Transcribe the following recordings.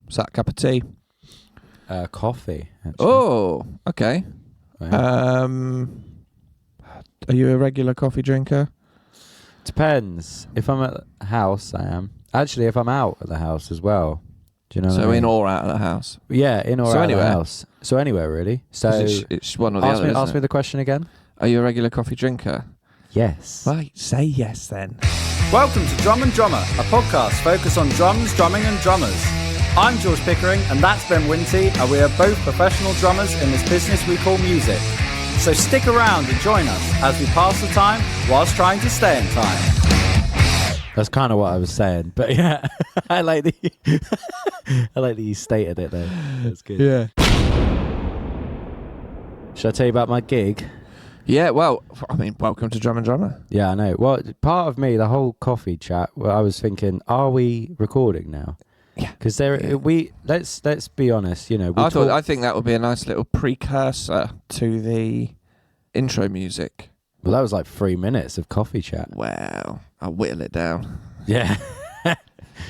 Is that a cup of tea? Coffee. Actually. Oh, okay. Yeah. Are you a regular coffee drinker? Depends. If I'm at the house, I am. Actually, if I'm out at the house as well. Do you know what I mean? In or out of the house? Yeah, in or So out anywhere? of the house. So anywhere, really. So it's one or the other, ask me the question again. Are you a regular coffee drinker? Yes. Right, say yes then. Welcome to Drum and Drummer, a podcast focused on drums, drumming and drummers. I'm George Pickering and that's Ben Winty, and we are both professional drummers in this business we call music. So stick around and join us as we pass the time whilst trying to stay in time. That's kind of what I was saying, but yeah, I like that you stated it though. That's good. Yeah. Should I tell you about my gig? Yeah, well, I mean, welcome to Drum and Drummer. Yeah, I know. Well, part of me, the whole coffee chat, well, I was thinking, are we recording now? Yeah. Because let's be honest, you know. I think that would be a nice little precursor to the intro music. Well, that was like 3 minutes of coffee chat. Wow, I'll whittle it down. Yeah. Do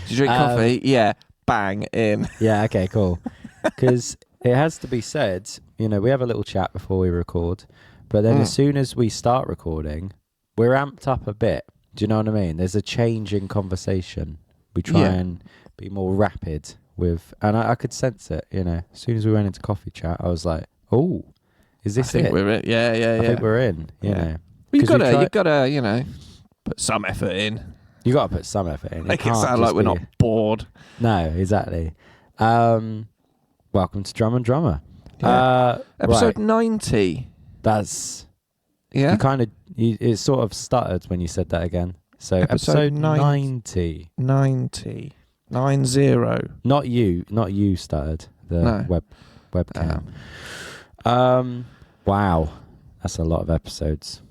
you drink coffee? Yeah, bang, in. Yeah, okay, cool. Because it has to be said, you know, we have a little chat before we record, but then as soon as we start recording, we're amped up a bit. Do you know what I mean? There's a change in conversation. We try and be more rapid with, and I could sense it, you know. As soon as we went into coffee chat, I was like, oh, is this I think it? we're in. Yeah. I think we're in, you know. Well, you've gotta, you know, put some effort in. You got to put some effort in. Make it sound like we're not bored. No, exactly. Welcome to Drum and Drummer. Yeah. Episode right. 90. That's Yeah. it sort of stuttered when you said that again. So Episode episode 90. 90. 90. Not you stuttered. The webcam. Wow. That's a lot of episodes.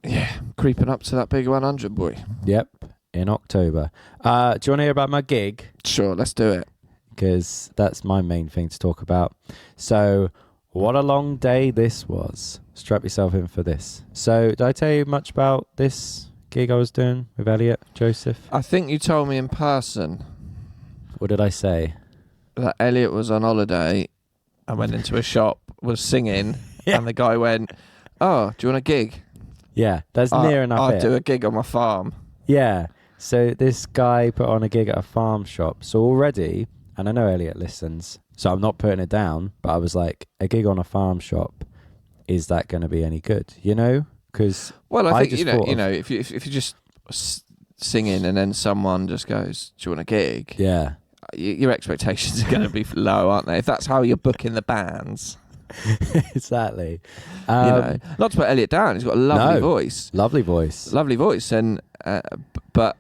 Yeah, creeping up to that big 100, boy. Yep, in October. Do you want to hear about my gig? Sure, let's do it. Because that's my main thing to talk about. So, what a long day this was. Strap yourself in for this. So, did I tell you much about this gig I was doing with Elliott Joseph? I think you told me in person What did I say? that Elliott was on holiday and went into a shop, was singing, and the guy went, "Oh, do you want a gig?" Yeah, that's near enough. I'll do a gig on my farm. Yeah. So this guy put on a gig at a farm shop. So already, and I know Elliott listens, so I'm not putting it down, but I was like, a gig on a farm shop, is that going to be any good? You know? Because I think if you're just singing and then someone just goes, "Do you want a gig?" Yeah. Your expectations are going to be low, aren't they? If that's how you're booking the bands. Exactly. You know, not to put Elliott down, he's got a lovely voice. Lovely voice. And but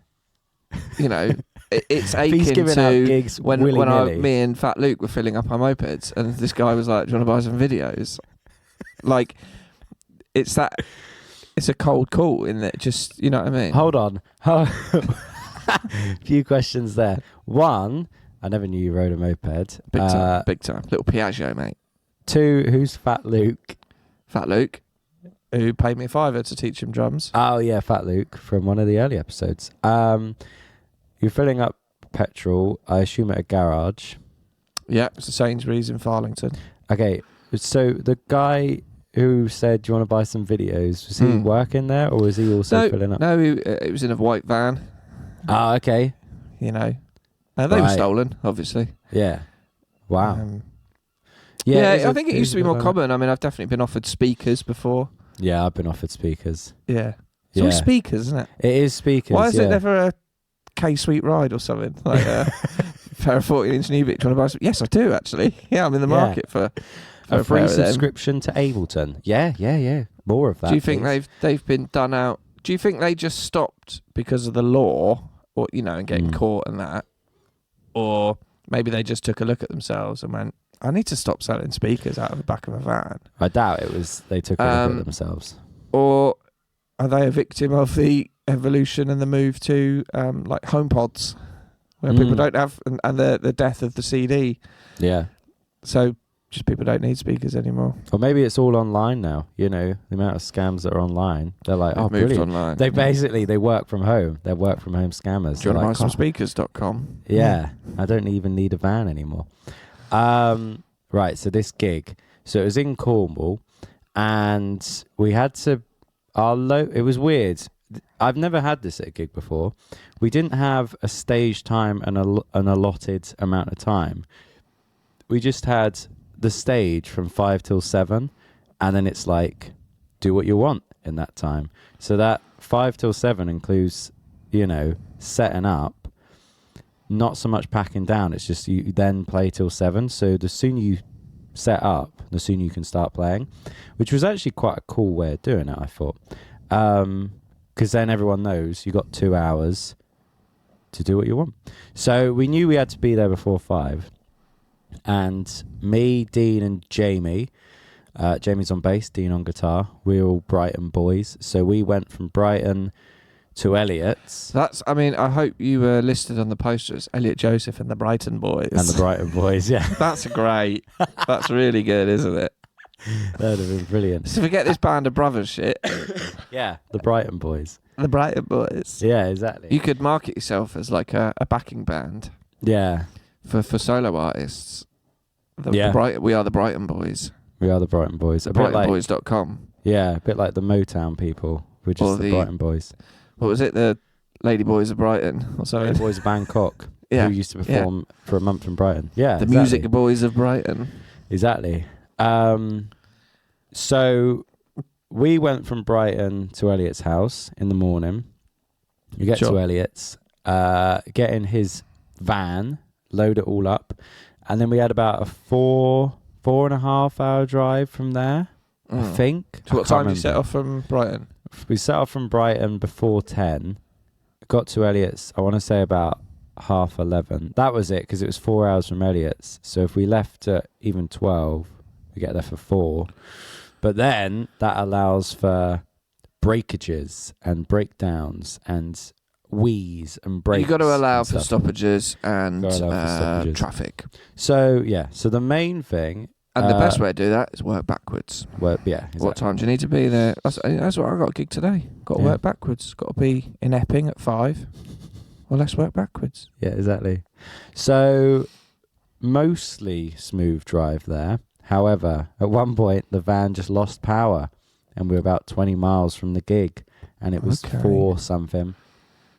you know, it's aching He's giving out gigs when me and Fat Luke were filling up our mopeds, and this guy was like, "Do you want to buy some videos?" Like, it's a cold call, in that, just, you know what I mean? Hold on. Few questions there. One, I never knew you rode a moped. Big time. Little Piaggio, mate. 2, who's Fat Luke? Fat Luke, who paid me $5 to teach him drums. Oh yeah, Fat Luke from one of the early episodes. You're filling up petrol, I assume, at a garage. Yeah, it's the Sainsbury's in Farlington. Okay, so the guy who said, "Do you want to buy some videos?" Was he working there, or was he also filling up? No, it was in a white van. Oh, okay. You know, they were stolen, obviously. Yeah. Wow. I think it used to be more common. I mean, I've definitely been offered speakers before. Yeah, I've been offered speakers. Yeah. It's all speakers, isn't it? It is speakers. Why is it never a K-Sweet ride or something? Like a pair of 14-inch Nubic trying to buy some? Yes, I do, actually. Yeah, I'm in the market for a free subscription to Ableton. Yeah. More of that. Do you think they've been done out? Do you think they just stopped because of the law, or, you know, and getting caught and that? Or maybe they just took a look at themselves and went, "I need to stop selling speakers out of the back of a van"? I doubt it was they took a look at themselves. Or are they a victim of the evolution and the move to like HomePods, where people don't have, and the death of the CD? Yeah. So Just people don't need speakers anymore. Or maybe it's all online now. You know, the amount of scams that are online. They're like, They've oh, moved brilliant. online. They work from home. They're work from home scammers. Do you want to buy like, some speakers.com? Yeah, I don't even need a van anymore. Right, so this gig. So it was in Cornwall, and we had to. It was weird. I've never had this at a gig before. We didn't have a stage time and an allotted amount of time. We just had the stage from 5 till 7, and then it's like, do what you want in that time. So that 5 till 7 includes, setting up, not so much packing down. It's just you then play till 7. So the sooner you set up, the sooner you can start playing, which was actually quite a cool way of doing it, I thought. Because then everyone knows you got 2 hours to do what you want. So we knew we had to be there before 5. And me, Dean and Jamie, Jamie's on bass, Dean on guitar, we're all Brighton boys. So we went from Brighton to Elliott's. I hope you were listed on the poster as Elliott Joseph and the Brighton Boys. And the Brighton boys, yeah. That's great. That's really good, isn't it? That'd have been brilliant. So forget this band of brothers shit. Yeah, the Brighton boys. The Brighton Boys. Yeah, exactly. You could market yourself as like a backing band. Yeah. For solo artists. We are the Brighton Boys. We are the Brighton boys. A bit like BrightonBoys.com. Yeah, a bit like the Motown people. We're just the Brighton boys. What was it? The Lady Boys of Brighton or something? Lady Boys of Bangkok. Yeah. Who used to perform for a month in Brighton. Yeah. The Music Boys of Brighton. Exactly. So we went from Brighton to Elliott's house in the morning. You get to Elliott's, get in his van, load it all up, and then we had about a 4.5 hour drive from there, I think. So what time did you set off from Brighton? We set off from Brighton before 10. Got to Elliott's, I want to say about 11:30. That was it, because it was 4 hours from Elliott's. So if we left at even 12, we get there for 4. But then that allows for breakages and breakdowns and wheeze and breaks. You've got to allow for stoppages and traffic. So, so the main thing... And the best way to do that is work backwards. Exactly. What time do you need to be there? That's what I got a gig today. Got to work backwards. Got to be in Epping at 5. Well, let's work backwards. Yeah, exactly. So, mostly smooth drive there. However, at one point, the van just lost power, and we were about 20 miles from the gig, and it was 4 something.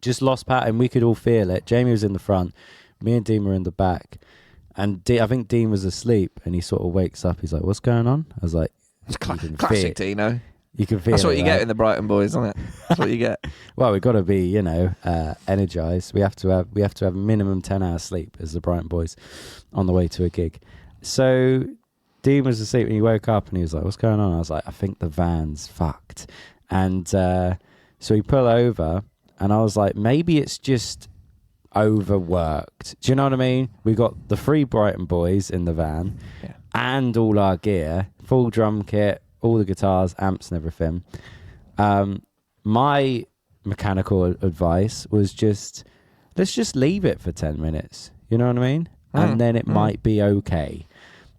Just lost power, and we could all feel it. Jamie was in the front. Me and Dean were in the back. And I think Dean was asleep, and he sort of wakes up. He's like, what's going on? I was like... It's classic Dino. You can feel That's what it, you get in the Brighton Boys, isn't it? That's what you get. Well, we've got to be, energized. We have to have minimum 10 hours sleep as the Brighton Boys on the way to a gig. So Dean was asleep, and he woke up, and he was like, what's going on? I was like, I think the van's fucked. And so we pull over, and I was like, maybe it's just overworked. Do you know what I mean? We got the 3 Brighton Boys in the van and all our gear, full drum kit, all the guitars, amps and everything. My mechanical advice was let's just leave it for 10 minutes. You know what I mean? And then it might be okay.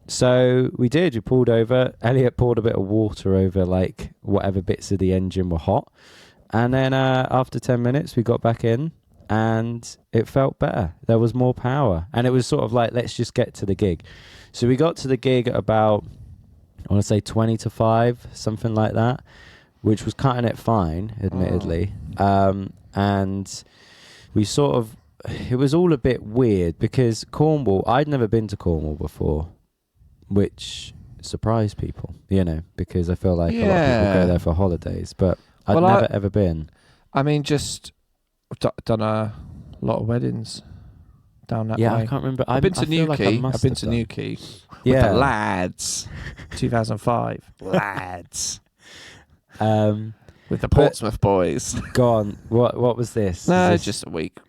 So we did. We pulled over. Elliott poured a bit of water over like whatever bits of the engine were hot. And then after 10 minutes, we got back in. And it felt better. There was more power. And it was sort of like, let's just get to the gig. So we got to the gig at about, I want to say 20 to 5, something like that, which was cutting it fine, admittedly. And we sort of, it was all a bit weird because Cornwall, I'd never been to Cornwall before, which surprised people, because I feel like a lot of people go there for holidays, but I'd never ever been. I mean, I've done a lot of weddings down that way. Yeah, I can't remember. I've been to Newquay. I've been to Newquay with the lads. 2005. Lads. With the Portsmouth boys. Go on. What was this? No, just a week.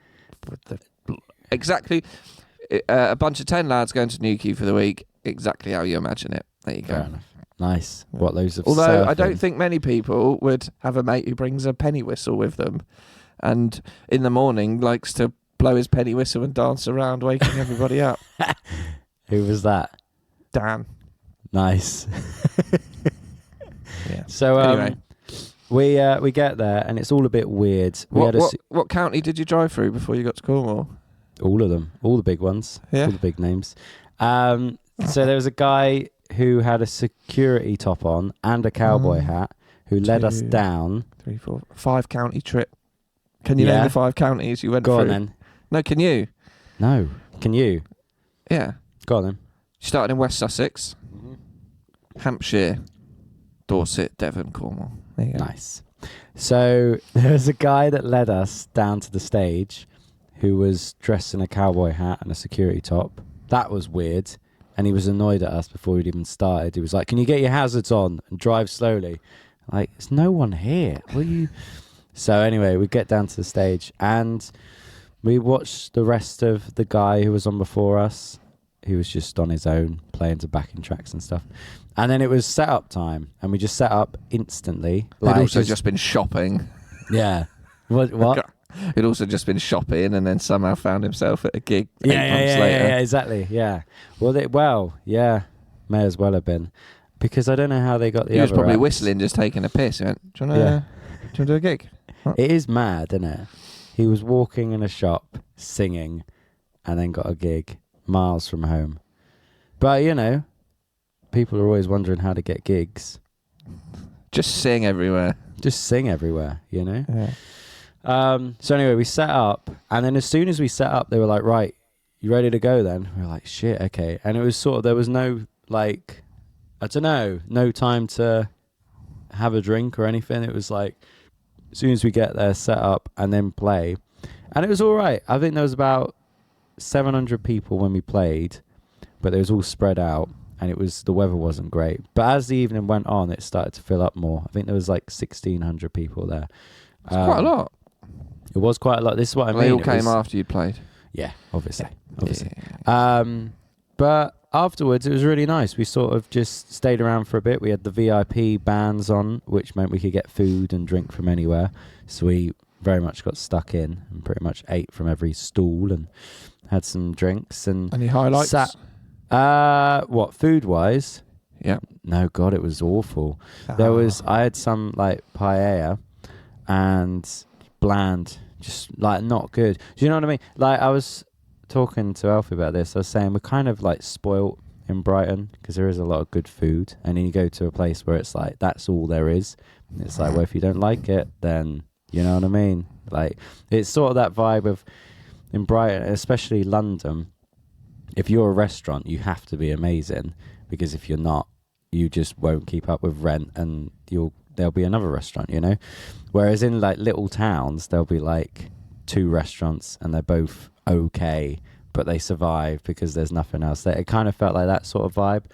Exactly. A bunch of 10 lads going to Newquay for the week. Exactly how you imagine it. There you go. Fair enough. Nice. What loads of Although surfing. I don't think many people would have a mate who brings a penny whistle with them. And in the morning likes to blow his penny whistle and dance around, waking everybody up. Who was that? Dan. Nice. Yeah. So Anyway. we get there and it's all a bit weird. What county did you drive through before you got to Cornwall? All of them, all the big ones, Yeah. all the big names. So there was a guy who had a security top on and a cowboy hat who led us down. 3, 4, 5 county trip. Can you name the 5 counties you went through? Go on then. No, can you? No. Can you? Yeah. Go on then. You started in West Sussex, Hampshire, Dorset, Devon, Cornwall. There you go. Nice. So there was a guy that led us down to the stage who was dressed in a cowboy hat and a security top. That was weird. And he was annoyed at us before we'd even started. He was like, can you get your hazards on and drive slowly? Like, there's no one here. Will you? So anyway, we get down to the stage and we watched the rest of the guy who was on before us. He was just on his own, playing to backing tracks and stuff. And then it was set up time, and we just set up instantly. He'd also just been shopping. Yeah. What? He'd also just been shopping and then somehow found himself at a gig 8 months later. Yeah, exactly. Yeah. Well, yeah, may as well have been. Because I don't know how they got the He was other probably acts. whistling, just taking a piss. He went, do you want to do a gig? It is mad, isn't it? He was walking in a shop, singing, and then got a gig miles from home. But, you know, people are always wondering how to get gigs. Just sing everywhere. Just sing everywhere, you know? Yeah. So anyway, we set up, and then as soon as we set up, they were like, right, you ready to go then? We were like, shit, okay. And it was sort of, there was no, like, I don't know, no time to have a drink or anything. It was like, as soon as we get there, set up, and then play. And it was all right. I think there was about 700 people when we played, but it was all spread out, and the weather wasn't great. But as the evening went on, it started to fill up more. I think there was like 1,600 people there. It's quite a lot. It was quite a lot. This is what I mean. They all came after you played. Yeah, obviously. Yeah. But afterwards, it was really nice. We sort of just stayed around for a bit. We had the VIP bands on, which meant we could get food and drink from anywhere. So we very much got stuck in and pretty much ate from every stall and had some drinks. And Any highlights? what, food-wise? Yeah. No, God, it was awful. I had some like paella and bland, just like not good. Do you know what I mean? Like I was talking to Alfie about this. I was saying we're kind of like spoilt in Brighton because there is a lot of good food, and then you go to a place where it's like that's all there is. And it's like, well, if you don't like it, then you know what I mean. Like it's sort of that vibe of in Brighton, especially London. If you're a restaurant, you have to be amazing, because if you're not, you just won't keep up with rent, and there'll be another restaurant, you know. Whereas in like little towns, there'll be like 2 restaurants, and they're both okay, but they survive because there's nothing else there. It kind of felt like that sort of vibe.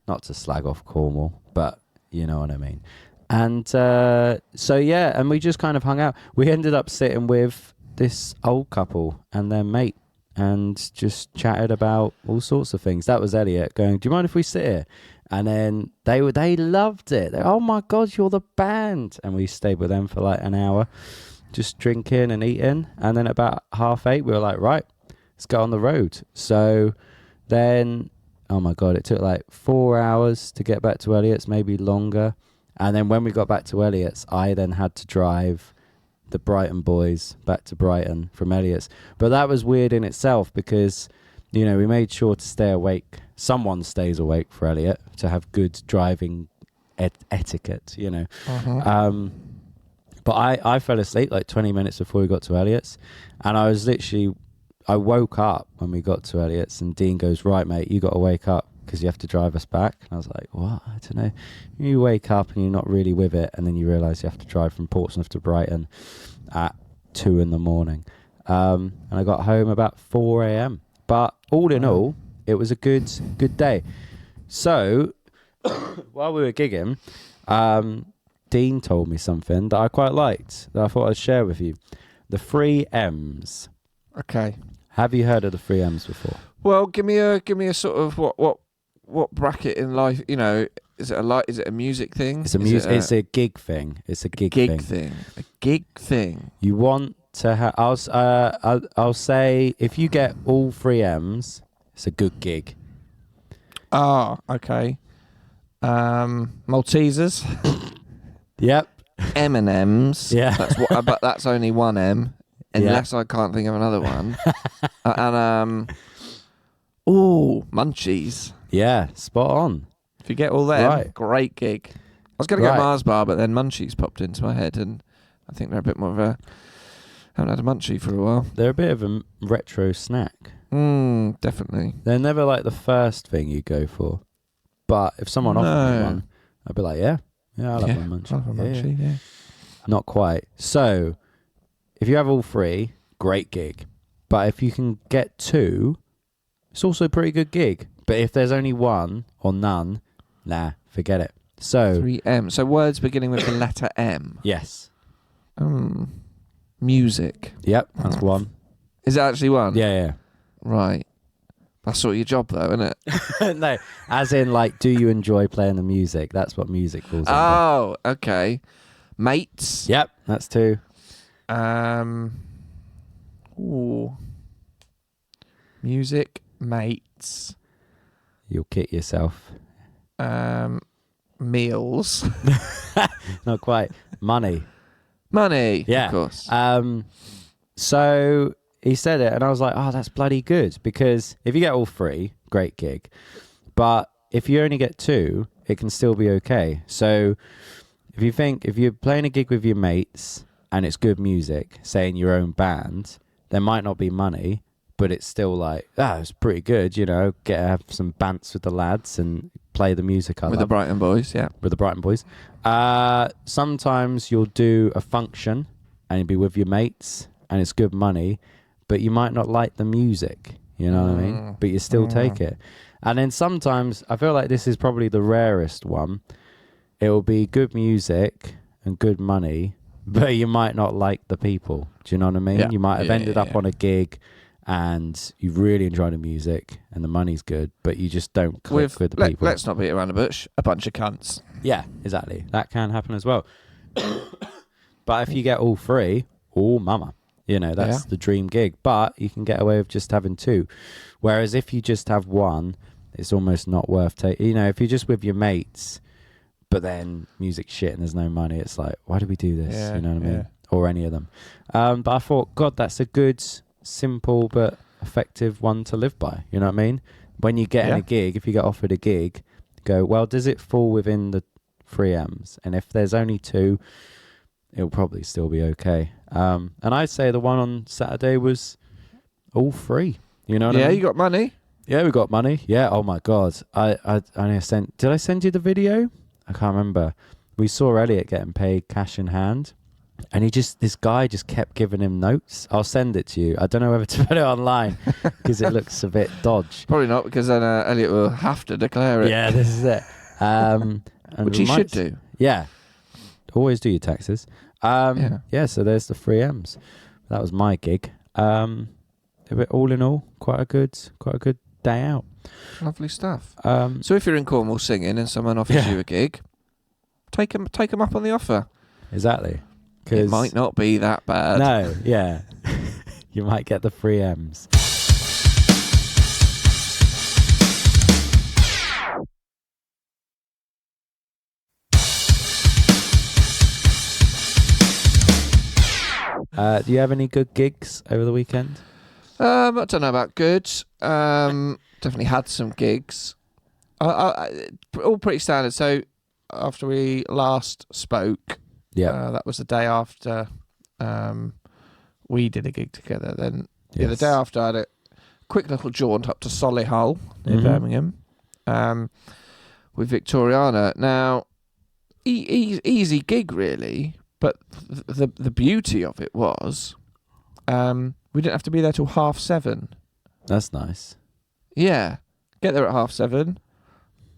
Not to slag off Cornwall, but you know what I mean. And so yeah, and we just kind of hung out. We ended up sitting with this old couple and their mate, and just chatted about all sorts of things. That was Elliott going, do you mind if we sit here? And then they loved it. Oh my God, you're the band. And we stayed with them for like an hour, just drinking and eating. And then about 8:30, we were like, right, let's go on the road. So then, oh my God, it took like 4 hours to get back to Elliott's, maybe longer. And then when we got back to Elliott's, I then had to drive the Brighton boys back to Brighton from Elliott's. But that was weird in itself because, you know, we made sure to stay awake. Someone stays awake for Elliott to have good driving etiquette, you know. Uh-huh. But I fell asleep like 20 minutes before we got to Elliott's, and I woke up when we got to Elliott's, and Dean goes, right, mate, you got to wake up because you have to drive us back. And I was like, what? I don't know. You wake up and you're not really with it, and then you realise you have to drive from Portsmouth to Brighton at 2 a.m. And I got home about 4 a.m. But all in all, it was a good day. So while we were gigging, Dean told me something that I quite liked that I thought I'd share with you. The 3 M's. Okay. Have you heard of the 3 M's before? Well, give me a sort of what bracket in life, you know, is it a music thing? It's a gig thing. It's a gig thing. A gig thing. You want to have I'll say if you get all 3 M's, it's a good gig. Ah, okay. Maltesers. Yep. M&Ms. Yeah. That's what, but that's only one M, unless I can't think of another one. Munchies. Yeah, spot on. If you get all them, Right. great gig. I was going to get Mars Bar, but then Munchies popped into my head, and I think they're a bit more of a... haven't had a munchie for a while. They're a bit of a retro snack. Definitely. They're never like the first thing you go for. But if someone offered me one, I'd be like, yeah, I'll have one munchie. I'll have a munchie, yeah. Not quite. So, if you have all three, great gig. But if you can get two, it's also a pretty good gig. But if there's only one or none, nah, forget it. So 3M. So words beginning with the letter M. Yes. Music. Yep, that's one. Is it actually one? Yeah. Right. That's sort of your job, though, isn't it? No, as in, like, do you enjoy playing the music? That's what music falls under. Oh, okay. Mates. Yep, that's two. Music, mates. You'll kick yourself. Meals. Not quite. Money. Money. Yeah. Of course. So he said it, and I was like, oh, that's bloody good. Because if you get all three, great gig. But if you only get two, it can still be okay. So if you're playing a gig with your mates and it's good music, say in your own band, there might not be money, but it's still like, it's pretty good, have some bants with the lads and play the music with the Brighton boys, yeah. With the Brighton boys. Sometimes you'll do a function and you'll be with your mates and it's good money, but you might not like the music, you know what I mean? But you still take it. And then sometimes, I feel like this is probably the rarest one, it will be good music and good money, but you might not like the people. Do you know what I mean? Yeah. You might have ended up on a gig and you really enjoy the music and the money's good, but you just don't click with the people. Let's not beat around the bush. A bunch of cunts. Yeah, exactly. That can happen as well. But if you get all three, mama. That's the dream gig. But you can get away with just having two. Whereas if you just have one, it's almost not worth taking. If you're just with your mates, but then music's shit and there's no money, it's like, why do we do this? Yeah, you know what I mean? yeah. Or any of them. But I thought, God, that's a good, simple but effective one to live by. You know what I mean? When you get in a gig, if you get offered a gig, go, well, does it fall within the 3Ms? And if there's only two, it'll probably still be okay. And I'd say the one on Saturday was all free. You know what I mean? Yeah, you got money. Yeah, we got money. Yeah. Oh my God. Did I send you the video? I can't remember. We saw Elliott getting paid cash in hand, and this guy just kept giving him notes. I'll send it to you. I don't know whether to put it online because it looks a bit dodge. Probably not, because then Elliott will have to declare it. Yeah, this is it. Which he should do. Yeah. Always do your taxes. Yeah, so there's the 3Ms. That was my gig. All in all, quite a good day out. Lovely stuff. So if you're in Cornwall singing and someone offers you a gig, take them up on the offer. Exactly. It might not be that bad. No, yeah. You might get the 3Ms. Do you have any good gigs over the weekend? I don't know about good. Definitely had some gigs. All pretty standard. So after we last spoke, that was the day after we did a gig together. Then the day after, I had a quick little jaunt up to Solihull near Birmingham with Victoriana. Now, easy gig really, but the beauty of it was we didn't have to be there till 7:30. That's nice. Yeah. Get there at 7:30,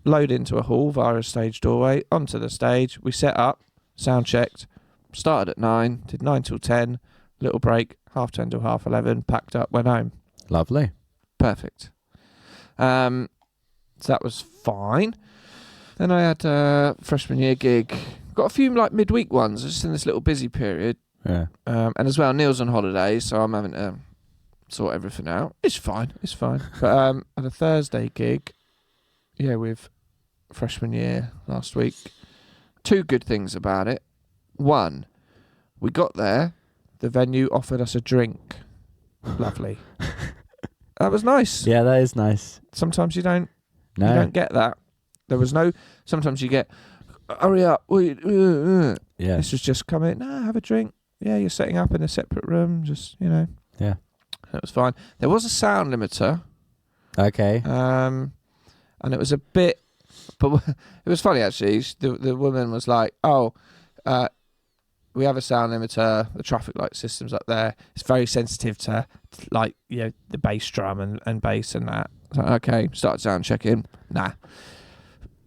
load into a hall via a stage doorway, onto the stage. We set up, sound checked, started at 9, did 9 till 10, little break, 10:30 till 11:30, packed up, went home. Lovely. Perfect. So that was fine. Then I had a freshman year gig. Got a few like midweek ones, just in this little busy period. Yeah. And as well, Neil's on holiday, so I'm having to sort everything out. It's fine. But I had a Thursday gig with freshman year last week. 2 good things about it. 1, we got there, the venue offered us a drink. Lovely. That was nice. Yeah, that is nice. Sometimes you don't get that. There was no. Sometimes you get, hurry up. Yeah. This was just come in. No, have a drink. Yeah, you're setting up in a separate room. Just Yeah. It was fine. There was a sound limiter. Okay. And it was a bit, but it was funny actually. The woman was like, "Oh, we have a sound limiter. The traffic light system's up there. It's very sensitive to like the bass drum and bass and that." I was like, okay, started sound checking. Nah,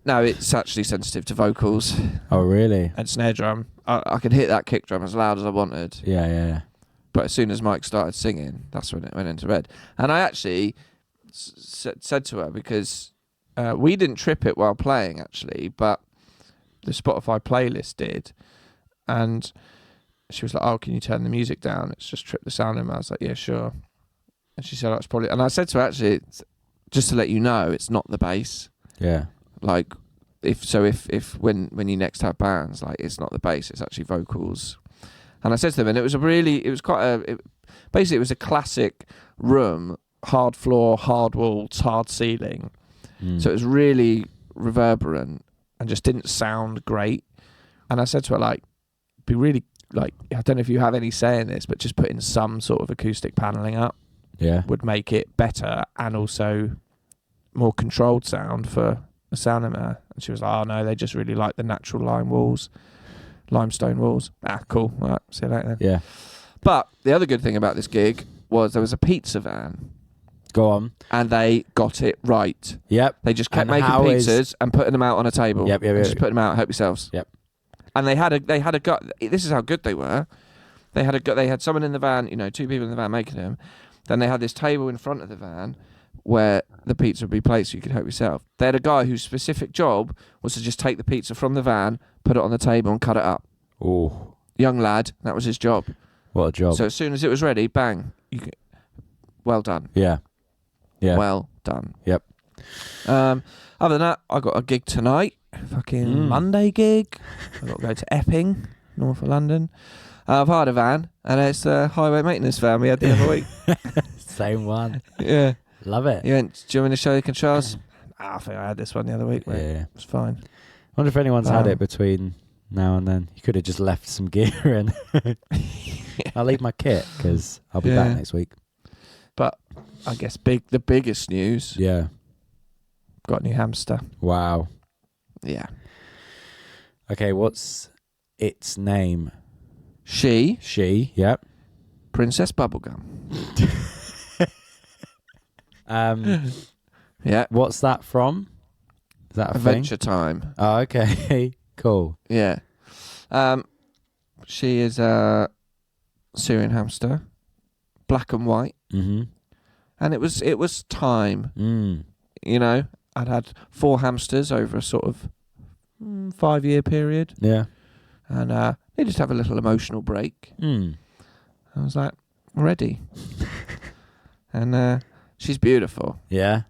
no, it's actually sensitive to vocals. Oh, really? And snare drum. I could hit that kick drum as loud as I wanted. Yeah. But as soon as Mike started singing, that's when it went into red. And I actually said to her, because we didn't trip it while playing actually, but the Spotify playlist did. And she was like, "Oh, can you turn the music down? It's just tripped the sound in." I was like, "Yeah, sure." And she said, "That's probably." And I said to her, actually, just to let you know, it's not the bass. Yeah. Like, if when you next have bands, like, it's not the bass, it's actually vocals. And I said to them, and it was basically it was a classic room, hard floor, hard walls, hard ceiling. So it was really reverberant and just didn't sound great. And I said to her, like, be really, like, I don't know if you have any say in this, but just putting some sort of acoustic paneling up would make it better and also more controlled sound for a sound limiter. And she was like, "Oh no, they just really like the natural limestone walls." Ah, cool. All right, see you later then. Yeah. But the other good thing about this gig was there was a pizza van. Go on. And they got it right. Yep. They just kept making pizzas and putting them out on a table. Yep. Just putting them out. Help yourselves. Yep. And they had a gut. This is how good they were. They had someone in the van, 2 people in the van making them. Then they had this table in front of the van where the pizza would be placed so you could help yourself. They had a guy whose specific job was to just take the pizza from the van, put it on the table and cut it up. Oh. Young lad, that was his job. What a job. So as soon as it was ready, bang. Well done. Yeah. Yeah. Well done. Yep. Other than that, I got a gig tonight. Fucking Monday gig. I got to go to Epping, north of London. I've hired a van, and it's the highway maintenance van we had the other week. Same one. Yeah. Love it. Do you want me to show the controls? I think I had this one the other week, mate. Yeah. It was fine. I wonder if anyone's had it between now and then. You could have just left some gear in. I'll leave my kit, because I'll be back next week. But I guess the biggest news. Yeah. Got a new hamster. Wow. Yeah. Okay, what's its name? She, yep. Princess Bubblegum. Yeah. What's that from? Is that a Adventure thing? Time. Oh, okay. Cool. Yeah. She is a Syrian hamster, black and white. Mm-hmm. And it was time. I'd had 4 hamsters over a sort of 5-year period. Yeah. And they just have a little emotional break. I was like, ready. And she's beautiful. Yeah?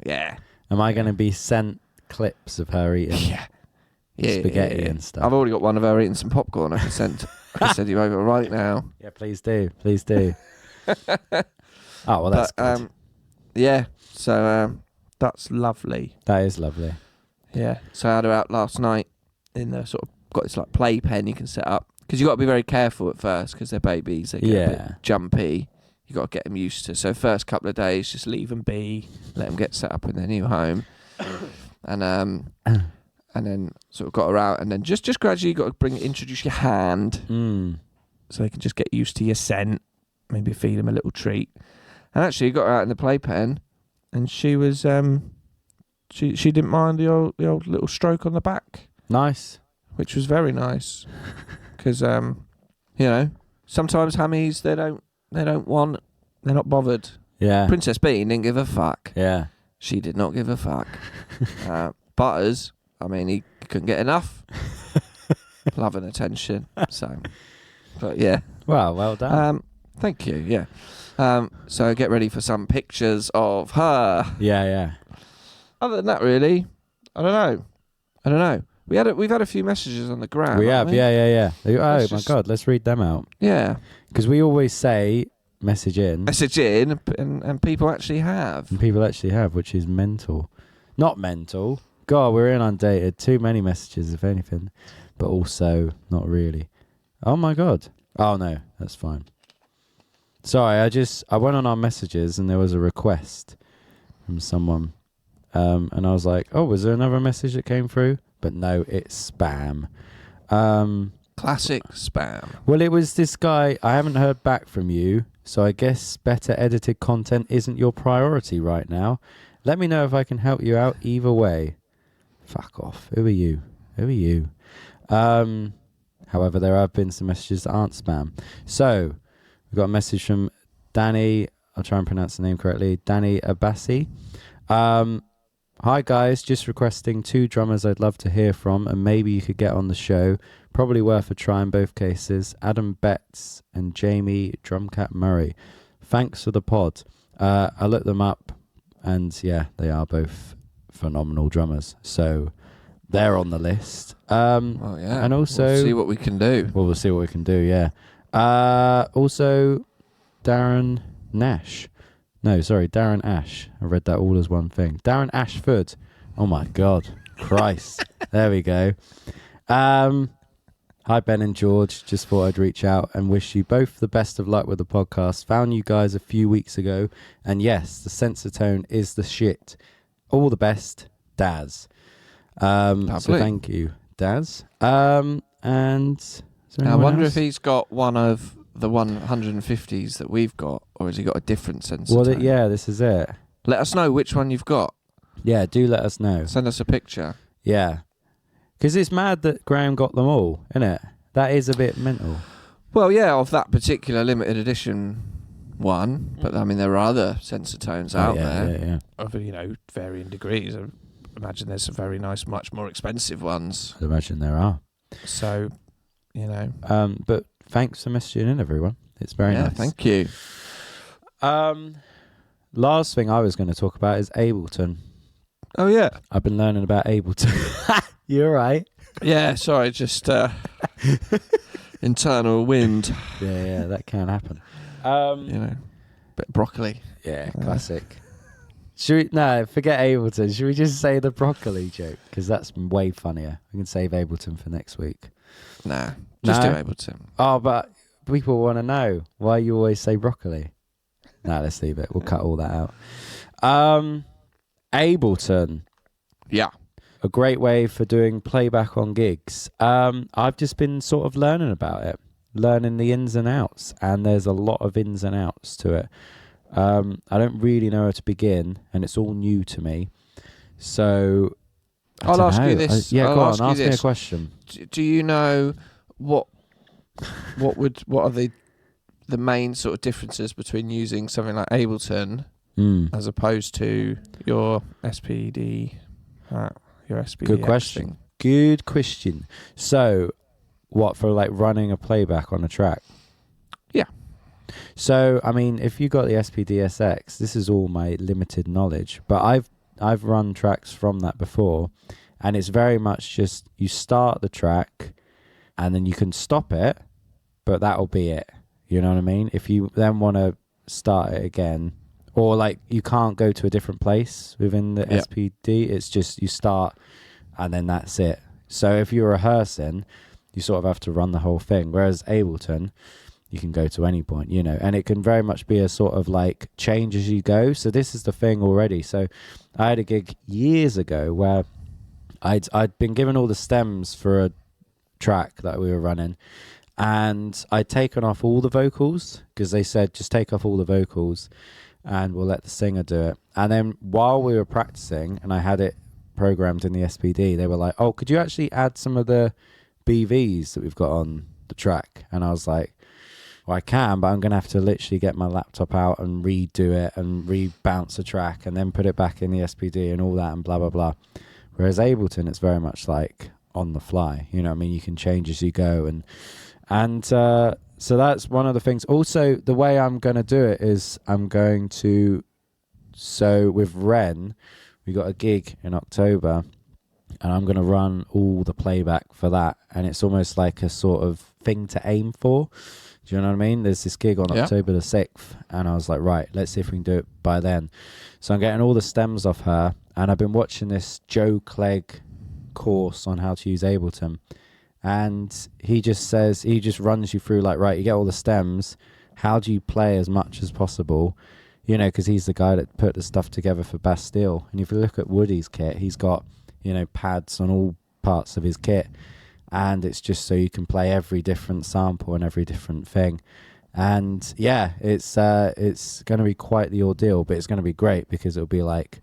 Yeah. Am I going to be sent clips of her eating spaghetti and stuff? I've already got one of her eating some popcorn I can send you over right now. Yeah, please do. Please do. Oh, well, that's good. Yeah, so that's lovely. That is lovely. Yeah, so I had her out last night in the sort of, got this like playpen you can set up. Because you got to be very careful at first because they're babies. They get a bit jumpy. You got to get them used to. So first couple of days, just leave them be, let them get set up in their new home, and then sort of got her out, and then just gradually you got to introduce your hand, so they can just get used to your scent. Maybe feed them a little treat. And actually, you got her out in the playpen, and she was she didn't mind the old little stroke on the back. Nice, which was very nice, because sometimes hammies they're not bothered. Yeah. Princess Bean didn't give a fuck. Yeah. She did not give a fuck. Butters, I mean, he couldn't get enough love and attention. So, but yeah. Well done. Thank you. Yeah. So get ready for some pictures of her. Yeah. Other than that, really, I don't know. We've had a few messages on the gram. We have, yeah. Oh my God, let's read them out. Yeah, because we always say message in, and people actually have. And people actually have, which is mental. Not mental. God, we're inundated. Too many messages, if anything, but also not really. Oh my God. Oh no, that's fine. Sorry, I went on our messages and there was a request from someone, and I was like, oh, was there another message that came through? But no, it's spam. Classic spam. Well, it was this guy. I haven't heard back from you, so I guess better edited content isn't your priority right now. Let me know if I can help you out either way. Fuck off. Who are you? However, there have been some messages that aren't spam. So, we've got a message from Danny. I'll try and pronounce the name correctly. Danny Abassi. Hi guys, just requesting 2 drummers I'd love to hear from and maybe you could get on the show. Probably worth a try in both cases. Adam Betts and Jamie Drumcat Murray. Thanks for the pod. I looked them up and yeah, they are both phenomenal drummers. So they're on the list. Well, yeah. And also... We'll see what we can do. Well, we'll see what we can do, yeah. Also, Darren Ash. I read that all as one thing. Darren Ashford. Oh my God. Christ. There we go. Hi, Ben and George. Just thought I'd reach out and wish you both the best of luck with the podcast. Found you guys a few weeks ago. And yes, the sensor tone is the shit. All the best, Daz. So thank you, Daz. And I wonder if he's got one of the 150s that we've got, or has he got a different sensor tone? Yeah, this is it. Let us know which one you've got. Yeah, do let us know. Send us a picture. Yeah. Because it's mad that Graham got them all, isn't it? That is a bit mental. Well, yeah, of that particular limited edition one, but I mean, there are other sensor tones out there. Yeah. Of, varying degrees. I imagine there's some very nice, much more expensive ones. I'd imagine there are. So, But thanks for messaging in, everyone. It's very nice. Thank you. Last thing I was going to talk about is Ableton. Oh, yeah. I've been learning about Ableton. You're right. Yeah, sorry, just internal wind. Yeah, that can happen. Bit of broccoli. Yeah, classic. Should we, forget Ableton. Should we just say the broccoli joke? Because that's way funnier. We can save Ableton for next week. Nah, just do Ableton. Oh, but people want to know why you always say broccoli. Let's leave it. We'll cut all that out. Ableton. Yeah. A great way for doing playback on gigs. I've just been sort of learning about it, learning the ins and outs, and there's a lot of ins and outs to it. I don't really know where to begin, and it's all new to me. So I'll ask you this. Go on. Ask me a question. Do you know what are the main sort of differences between using something like Ableton as opposed to your SPD? Your SPD. Good question. Good question. So, what for? Like running a playback on a track? Yeah. So, I mean, if you got the SPD-SX, this is all my limited knowledge, but I've run tracks from that before, and it's very much just you start the track, and then you can stop it, but that'll be it. You know what I mean? If you then want to start it again, or like you can't go to a different place within the SPD, it's just you start, and then that's it. So if you're rehearsing, you sort of have to run the whole thing. Whereas Ableton, you can go to any point, and it can very much be a sort of like change as you go. So this is the thing already. So I had a gig years ago where I'd been given all the stems for a track that we were running, and I'd taken off all the vocals because they said just take off all the vocals and we'll let the singer do it. And then while we were practicing and I had it programmed in the SPD, they were like, oh, could you actually add some of the BVs that we've got on the track? And I was like, well, I can, but I'm going to have to literally get my laptop out and redo it and rebounce the track and then put it back in the SPD and all that and blah, blah, blah. Whereas Ableton, it's very much like on the fly. You know what I mean? You can change as you go. And so that's one of the things. Also, the way I'm going to do it is I'm going to, so with Ren, we got a gig in October, and I'm going to run all the playback for that. And it's almost like a sort of thing to aim for. Do you know what I mean? There's this gig on October the 6th, and I was like, right, let's see if we can do it by then. So I'm getting all the stems off her, and I've been watching this Joe Clegg course on how to use Ableton. And he just runs you through, like, right, you get all the stems. How do you play as much as possible? You know, because he's the guy that put the stuff together for Bastille. And if you look at Woody's kit, he's got, you know, pads on all parts of his kit. And it's just so you can play every different sample and every different thing. And yeah, it's going to be quite the ordeal, but it's going to be great because it'll be like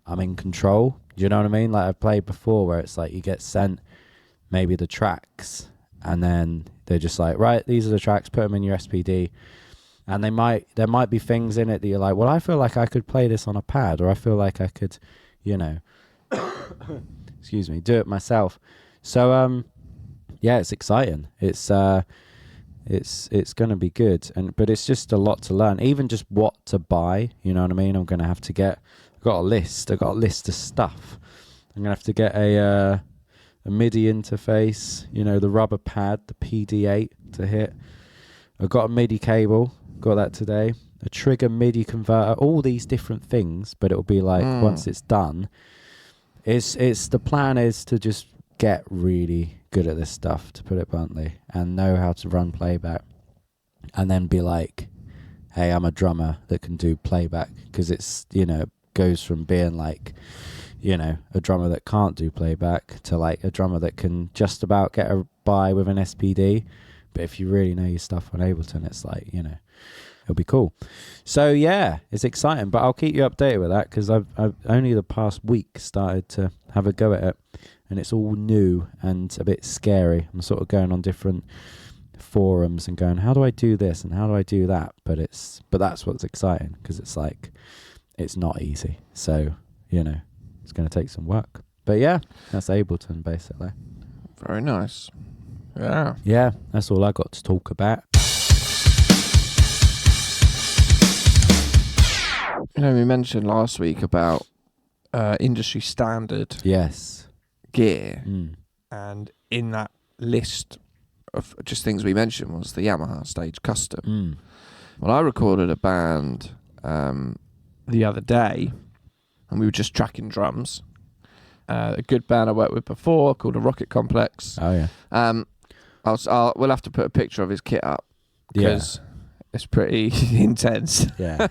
I'm in control. Do you know what I mean? Like I've played before where it's like you get sent maybe the tracks and then they're just like, right, these are the tracks, put them in your SPD. And there might be things in it that you're like, well, I feel like I could play this on a pad, or I feel like I could, you know, excuse me, do it myself. So, yeah, it's exciting. It's going to be good, but it's just a lot to learn. Even just what to buy, you know what I mean? I've got a list of stuff. I'm gonna have to get a MIDI interface, you know, the rubber pad, the PD8 to hit. I've got a MIDI cable, got that today. A trigger MIDI converter, all these different things. But it'll be like once it's done, it's the plan is to just get really good at this stuff, to put it bluntly, and know how to run playback, and then be like, hey, I'm a drummer that can do playback, because it's, you know, goes from being like, you know, a drummer that can't do playback to like a drummer that can just about get by with an SPD. But if you really know your stuff on Ableton, it's like, you know, it'll be cool. So yeah, it's exciting, but I'll keep you updated with that, because I've only the past week started to have a go at it. And it's all new and a bit scary. I'm sort of going on different forums and going, how do I do this and how do I do that? But that's what's exciting, because it's like, it's not easy. So, you know, it's going to take some work. But yeah, that's Ableton basically. Very nice. Yeah. Yeah, that's all I got to talk about. You know, we mentioned last week about industry standard. Yes. Gear, and in that list of just things we mentioned was the Yamaha Stage Custom. Well, I recorded a band the other day, and we were just tracking drums. A good band I worked with before called a Rocket Complex. Oh yeah. We'll have to put a picture of his kit up, because it's pretty intense. Yeah.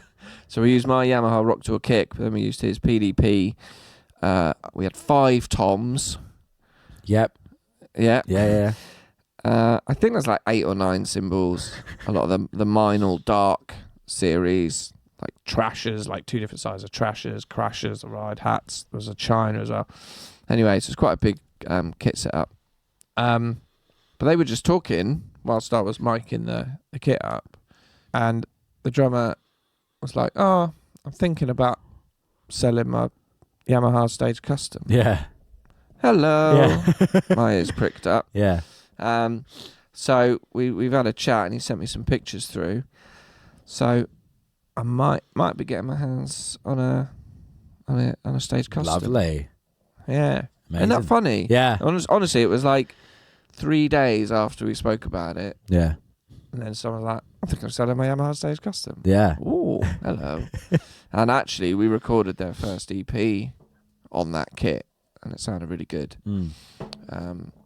So we used my Yamaha Rock Tour kick, but then we used his PDP. We had 5 toms. Yep. Yeah. Yeah. I think there's like 8 or 9 cymbals. A lot of the Meinl Dark series, like trashers, like 2 different sizes of trashers, crashers, the ride hats. There's a China as well. Anyway, so it's quite a big kit setup. But they were just talking whilst I was miking the kit up, and the drummer was like, "Oh, I'm thinking about selling my Yamaha Stage Custom." Yeah. Hello. Yeah. My ears pricked up. Yeah. So we've had a chat, and he sent me some pictures through. So I might be getting my hands on a Stage Custom. Lovely. Yeah. Amazing. Isn't that funny? Yeah. Honestly, it was like 3 days after we spoke about it, Yeah. and then someone was like, "I think I'm selling my Yamaha Stage Custom." Yeah. Ooh, hello. And actually, we recorded their first EP on that kit, and it sounded really good.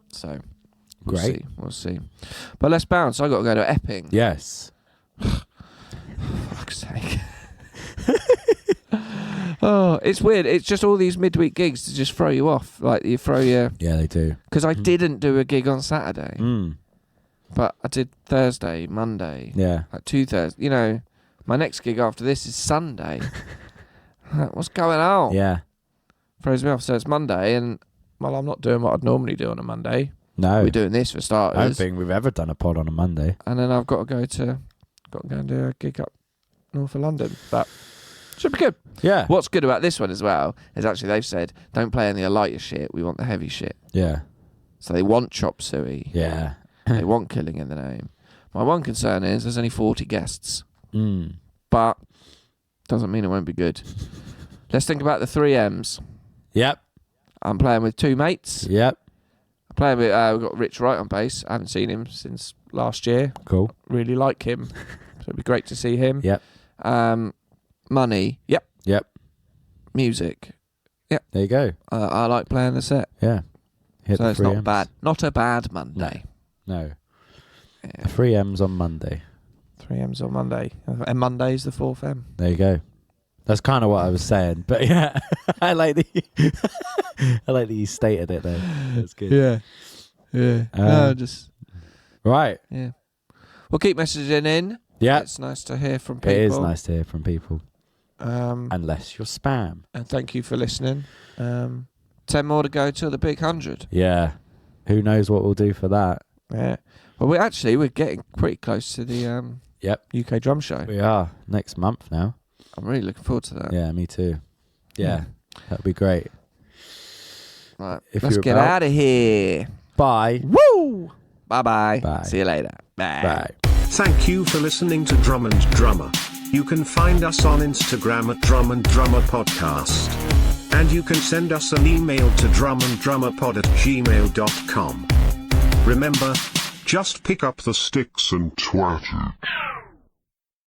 So Great. We'll see. But let's bounce. I got to go to Epping. Yes. Fuck's sake. Oh, it's weird. It's just all these midweek gigs to just throw you off. Like you throw your... Yeah, they do. Because I didn't do a gig on Saturday, but I did Thursday, Monday. Yeah. Like 2 Thursdays. You know, my next gig after this is Sunday. What's going on? Yeah. Throws me off. So it's Monday, and well, I'm not doing what I'd normally do on a Monday. No. We're doing this for starters. I don't think we've ever done a pod on a Monday. And then I've got to go and do a gig up north of London. But should be good. Yeah. What's good about this one as well is actually they've said, don't play any of the lighter shit. We want the heavy shit. Yeah. So they want chop suey. Yeah. They want killing in the name. My one concern is there's only 40 guests. But doesn't mean it won't be good. Let's think about the 3 M's. Yep. I'm playing with 2 mates. Yep. I'm playing with, we've got Rich Wright on bass. I haven't seen him since last year. Cool. Really like him. So it'd be great to see him. Yep. Money. Yep. Yep. Music. Yep. There you go. I like playing the set. Yeah. Hit So the it's 3 not M's. bad. Not a bad Monday. No. Yeah. The 3 M's on Monday. 3 M's on Monday. And Monday's the 4th M. There you go. That's kind of what I was saying, but yeah, I like that you stated it though. That's good. Yeah. Just right. Yeah. Well, keep messaging in. Yeah. It's nice to hear from people. It is nice to hear from people. Unless you're spam. And thank you for listening. 10 more to go till the big 100. Yeah. Who knows what we'll do for that? Yeah. Well, we're getting pretty close to the UK drum show. We are. Next month now. I'm really looking forward to that. Yeah, me too. Yeah. That'd be great. Right. If Let's you're get about. out of here. Bye. Woo! Bye-bye. Bye. See you later. Bye. Thank you for listening to Drum and Drummer. You can find us on Instagram at Drum and Drummer Podcast. And you can send us an email to drumanddrummerpod@gmail.com. Remember, just pick up the sticks and twat it.